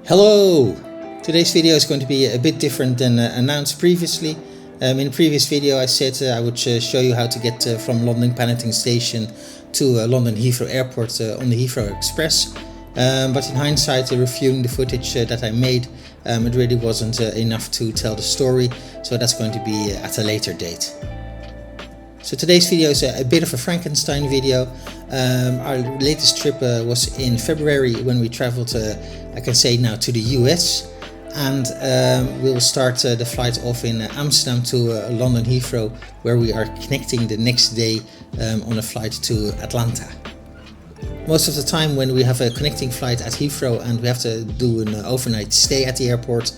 Hello! Today's video is going to be a bit different than announced previously. In the previous video I said I would show you how to get from London Paddington Station to London Heathrow Airport on the Heathrow Express. But in hindsight, reviewing the footage that I made, it really wasn't enough to tell the story, so that's going to be at a later date. So today's video is a bit of a Frankenstein video. Our latest trip was in February when we traveled, I can say now, to the US. And we'll start the flight off in Amsterdam to London Heathrow, where we are connecting the next day on a flight to Atlanta. Most of the time when we have a connecting flight at Heathrow and we have to do an overnight stay at the airport,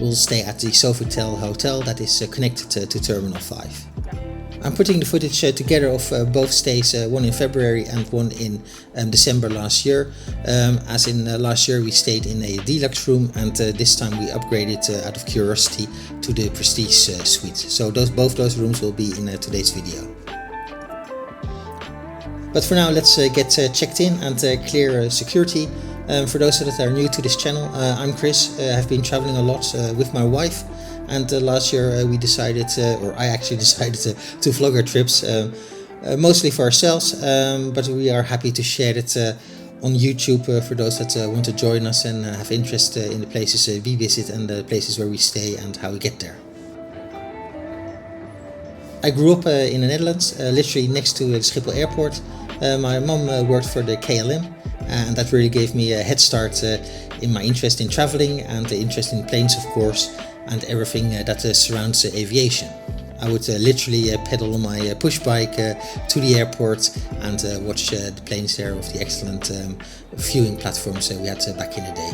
we'll stay at the Sofitel hotel that is connected to Terminal 5. I'm putting the footage together of both stays, one in February and one in December last year. As in last year we stayed in a deluxe room, and this time we upgraded out of curiosity to the Prestige suite. So both those rooms will be in today's video. But for now, let's get checked in and clear security. For those that are new to this channel, I'm Chris. I've been traveling a lot with my wife. And last year we decided, or I actually decided to vlog our trips, mostly for ourselves, but we are happy to share it on YouTube for those that want to join us and have interest in the places we visit and the places where we stay and how we get there. I grew up in the Netherlands, literally next to the Schiphol airport. My mom worked for the KLM, and that really gave me a head start in my interest in traveling and the interest in planes, of course, and everything that surrounds aviation. I would literally pedal on my push bike to the airport and watch the planes there with the excellent viewing platforms we had back in the day.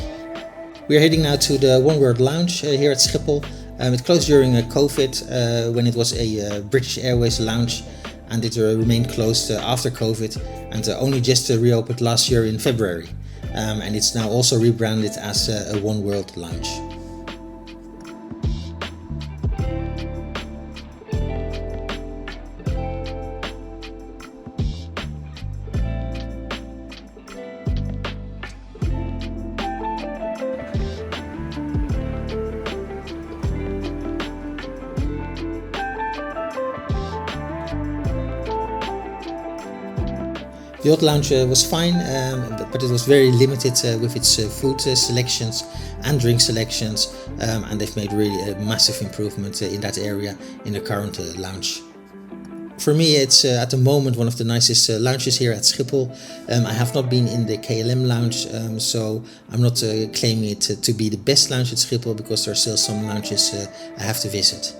We are heading now to the One World Lounge here at Schiphol. It closed during COVID when it was a British Airways lounge, and it remained closed after COVID and only just reopened last year in February. And it's now also rebranded as a One World Lounge. The old lounge was fine, but it was very limited with its food selections and drink selections, and they've made really a massive improvement in that area in the current lounge. For me, it's at the moment one of the nicest lounges here at Schiphol. I have not been in the KLM lounge, so I'm not claiming it to be the best lounge at Schiphol, because there are still some lounges I have to visit.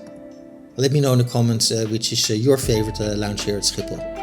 Let me know in the comments which is your favorite lounge here at Schiphol.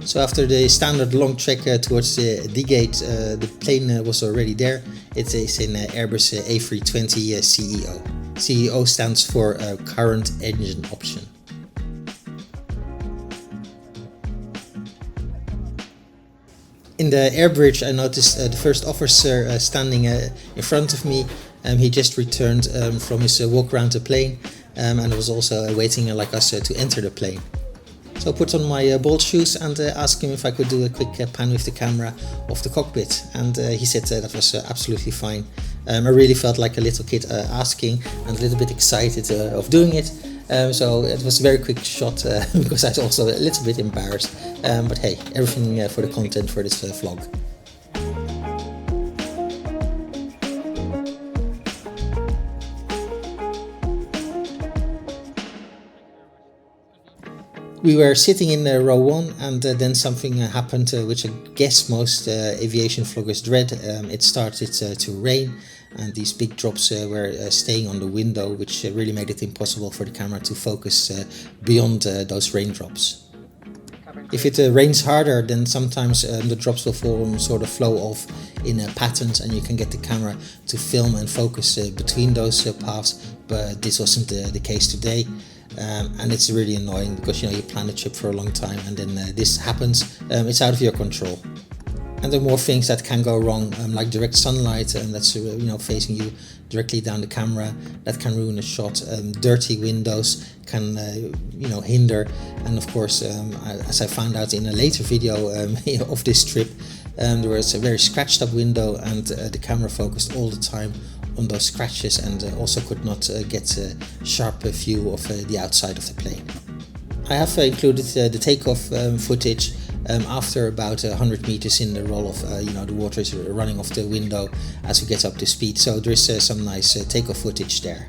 So after the standard long trek towards the gate, the plane was already there. It is an Airbus A320 CEO. CEO stands for current engine option. In the air bridge, I noticed the first officer standing in front of me. He just returned from his walk around the plane and was also waiting like us to enter the plane. So I put on my bolt shoes and asked him if I could do a quick pan with the camera of the cockpit, and he said that was absolutely fine. I really felt like a little kid asking and a little bit excited of doing it. So it was a very quick shot because I was also a little bit embarrassed. But hey, everything for the content for this vlog. We were sitting in row 1 and then something happened which I guess most aviation vloggers dread. It started to rain and these big drops were staying on the window, which really made it impossible for the camera to focus beyond those raindrops. If it rains harder, then sometimes the drops will form sort of flow off in patterns and you can get the camera to film and focus between those paths, but this wasn't the case today. And it's really annoying because you plan a trip for a long time and then this happens. It's out of your control. And there are more things that can go wrong, like direct sunlight and that's facing you directly down the camera. That can ruin a shot. Dirty windows can hinder. And of course, as I found out in a later video of this trip, there was a very scratched up window and the camera focused all the time on those scratches and also could not get a sharp view of the outside of the plane. I have included the takeoff footage after about 100 meters in the roll of the water is running off the window as we get up to speed, so there is some nice takeoff footage there.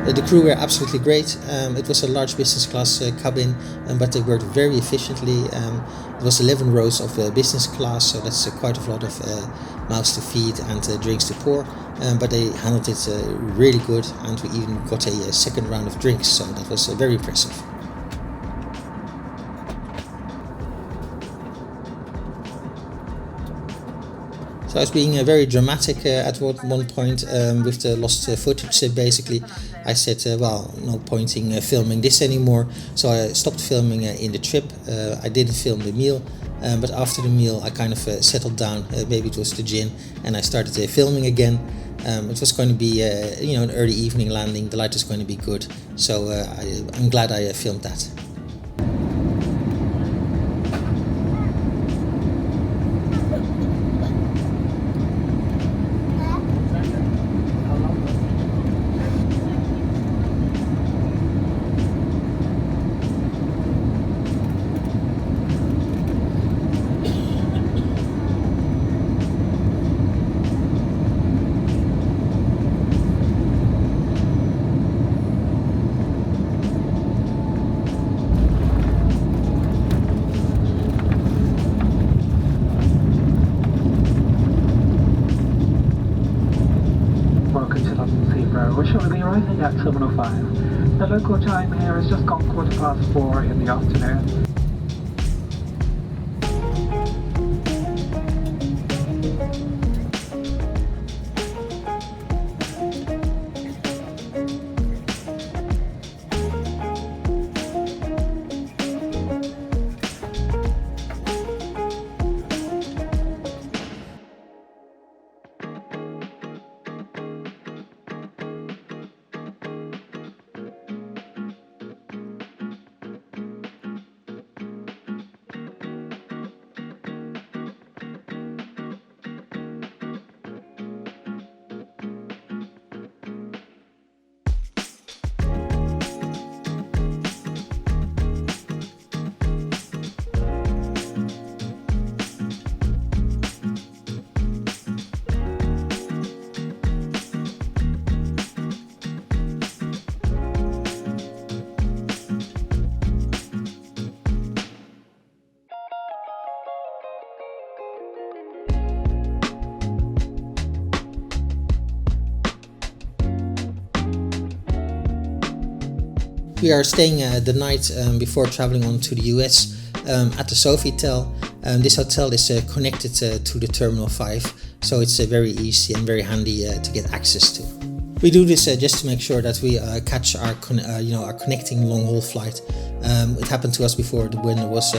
The crew were absolutely great. It was a large business class cabin, but they worked very efficiently. It was 11 rows of business class, so that's quite a lot of mouths to feed and drinks to pour. But they handled it really good, and we even got a second round of drinks, so that was very impressive. So I was being very dramatic at one point with the lost footage. Basically, I said, well, no point in filming this anymore. So I stopped filming in the trip. I didn't film the meal, but after the meal, I kind of settled down. Maybe it was the gin, and I started filming again. It was going to be, an early evening landing. The light was going to be good, so I'm glad I filmed that. We shall be arriving at Terminal 5. The local time here has just gone 4:15 in the afternoon. We are staying the night before traveling on to the US at the Sofitel. This hotel is connected to the Terminal 5, so it's very easy and very handy to get access to. We do this just to make sure that we catch our connecting long-haul flight. It happened to us before when there was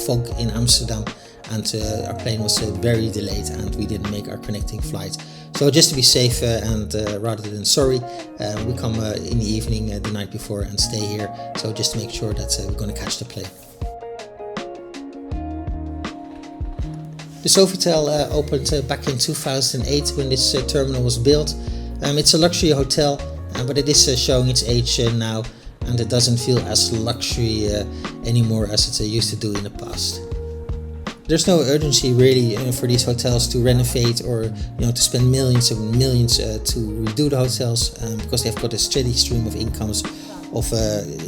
fog in Amsterdam, and our plane was very delayed and we didn't make our connecting flight. So just to be safe and rather than sorry, we come in the evening the night before and stay here. So just to make sure that we're going to catch the plane. The Sofitel opened back in 2008 when this terminal was built. It's a luxury hotel, but it is showing its age now, and it doesn't feel as luxury anymore as it used to do in the past. There's no urgency really for these hotels to renovate or to spend millions and millions to redo the hotels, because they've got a steady stream of incomes of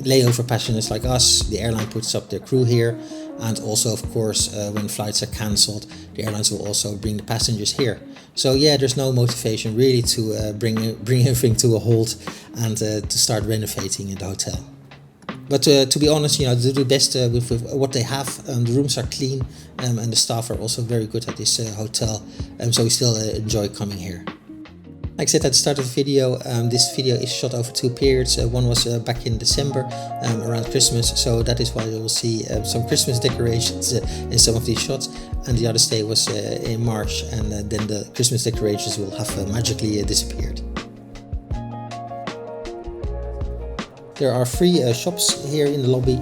layover passengers like us. The airline puts up their crew here, and also of course when flights are cancelled, the airlines will also bring the passengers here. So yeah, there's no motivation really to bring everything to a halt and to start renovating the hotel. But to be honest, they do the best with what they have. The rooms are clean, and the staff are also very good at this hotel, so we still enjoy coming here. Like I said at the start of the video, this video is shot over 2 periods. One was back in December, around Christmas, so that is why you will see some Christmas decorations in some of these shots. And the other stay was in March, and then the Christmas decorations will have magically disappeared. There are 3 shops here in the lobby.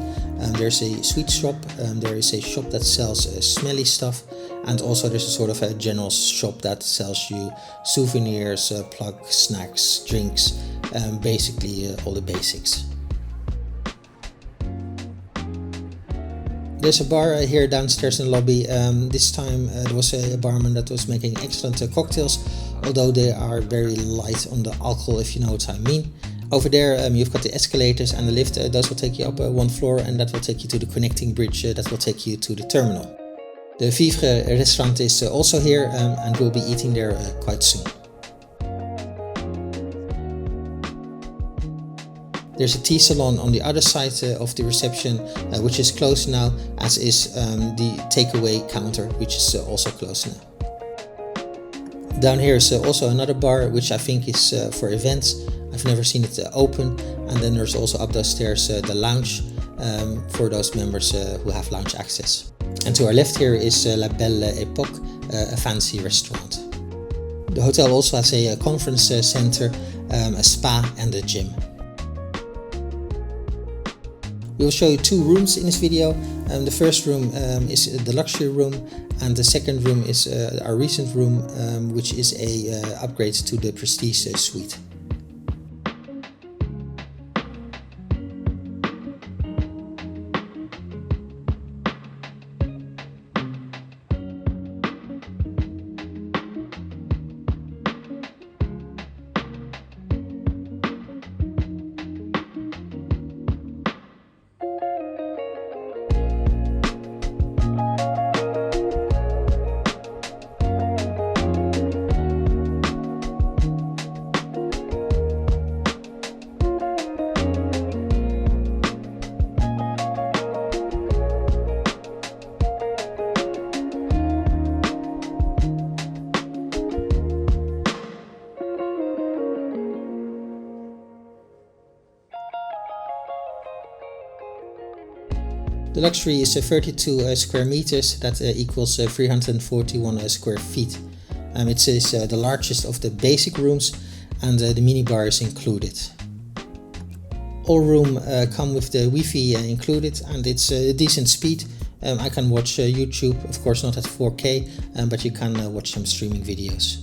There's a sweet shop, there is a shop that sells smelly stuff, and also there's a sort of a general shop that sells you souvenirs, plugs, snacks, drinks, basically all the basics. There's a bar here downstairs in the lobby. This time there was a barman that was making excellent cocktails, although they are very light on the alcohol, if you know what I mean. Over there you've got the escalators and the lift. Those will take you up 1 floor, and that will take you to the connecting bridge that will take you to the terminal. The Vivre restaurant is also here, and we'll be eating there quite soon. There's a tea salon on the other side of the reception, which is closed now, as is the takeaway counter, which is also closed now. Down here is also another bar, which I think is for events. I've never seen it open. And then there's also up those stairs the lounge for those members who have lounge access. And to our left here is La Belle Époque, a fancy restaurant. The hotel also has a conference center, a spa and a gym. We will show you 2 rooms in this video. The first room is the luxury room, and the second room is our recent room, which is a upgrade to the Prestige suite. The luxury is 32 square meters, that equals 341 square feet. It is the largest of the basic rooms, and the minibar is included. All rooms come with the Wi-Fi included, and it's a decent speed. I can watch YouTube, of course not at 4K, but you can watch some streaming videos.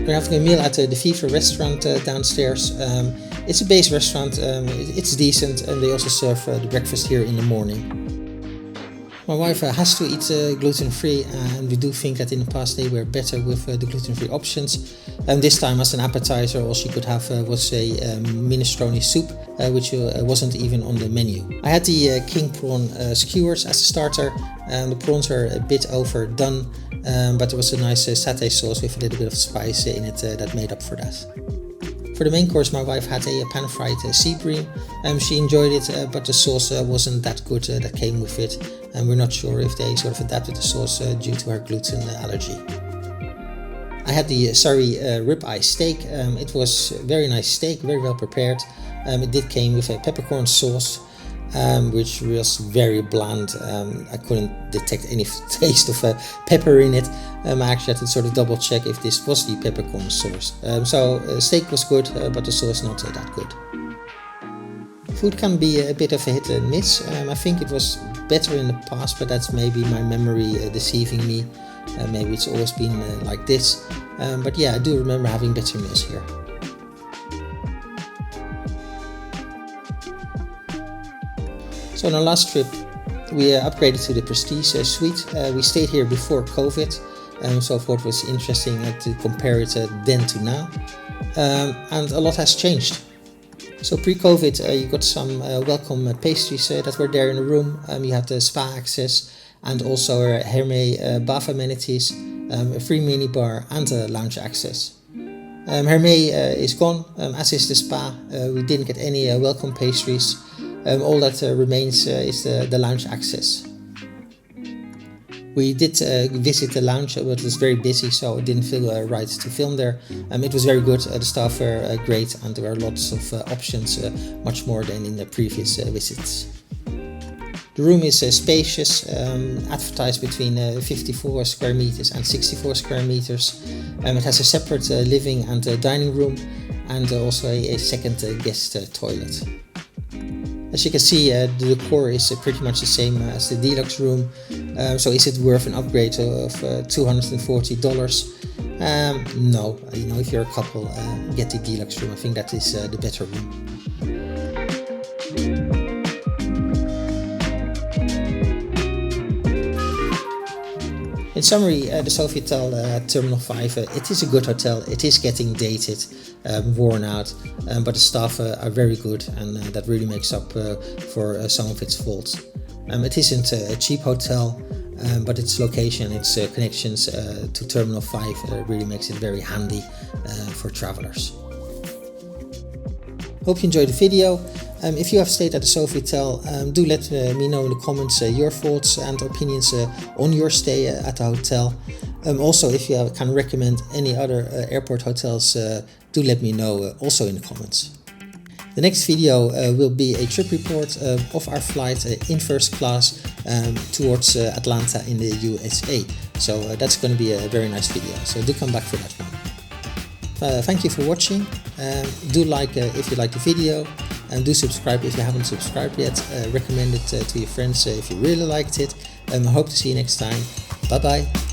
We're having a meal at the Vivre restaurant downstairs. It's a base restaurant, it's decent, and they also serve the breakfast here in the morning. My wife has to eat gluten-free, and we do think that in the past they were better with the gluten-free options. And this time as an appetizer all she could have was a minestrone soup, which wasn't even on the menu. I had the king prawn skewers as a starter, and the prawns were a bit overdone, but there was a nice satay sauce with a little bit of spice in it that made up for that. For the main course, my wife had a pan-fried sea bream. She enjoyed it, but the sauce wasn't that good that came with it, and we're not sure if they sort of adapted the sauce due to her gluten allergy. I had the Surrey ribeye steak. It was a very nice steak, very well prepared. It did came with a peppercorn sauce, which was very bland. I couldn't detect any taste of pepper in it. I actually had to sort of double check if this was the peppercorn sauce. So steak was good, but the sauce not that good. Food can be a bit of a hit and miss. I think it was better in the past, but that's maybe my memory deceiving me. Maybe it's always been like this. But yeah, I do remember having better meals here. So on our last trip, we upgraded to the Prestige suite. We stayed here before COVID, so I thought it was interesting to compare it then to now. And a lot has changed. So pre-COVID, you got some welcome pastries that were there in the room. You had the spa access and also Hermé bath amenities, a free minibar and lounge access. Hermé is gone, as is the spa. We didn't get any welcome pastries. All that remains is the lounge access. We did visit the lounge, but it was very busy, so it didn't feel right to film there. It was very good, the staff were great, and there were lots of options, much more than in the previous visits. The room is spacious, advertised between 54 square meters and 64 square meters. It has a separate living and dining room, and also a second guest toilet. As you can see, the decor is pretty much the same as the deluxe room, so is it worth an upgrade of $240? No, if you're a couple, get the deluxe room. I think that is the better room. In summary, the Sofitel Terminal 5, it is a good hotel. It is getting dated, worn out, but the staff are very good, and that really makes up for some of its faults. It isn't a cheap hotel, but its location, its connections to Terminal 5 really makes it very handy for travelers. Hope you enjoyed the video. If you have stayed at the Sofitel, do let me know in the comments your thoughts and opinions on your stay at the hotel. Also, if you can recommend any other airport hotels, do let me know also in the comments. The next video will be a trip report of our flight in first class towards Atlanta in the USA. So that's going to be a very nice video, so do come back for that one. Thank you for watching. Do like if you like the video, and do subscribe if you haven't subscribed yet. Recommend it to your friends if you really liked it. I hope to see you next time. Bye bye.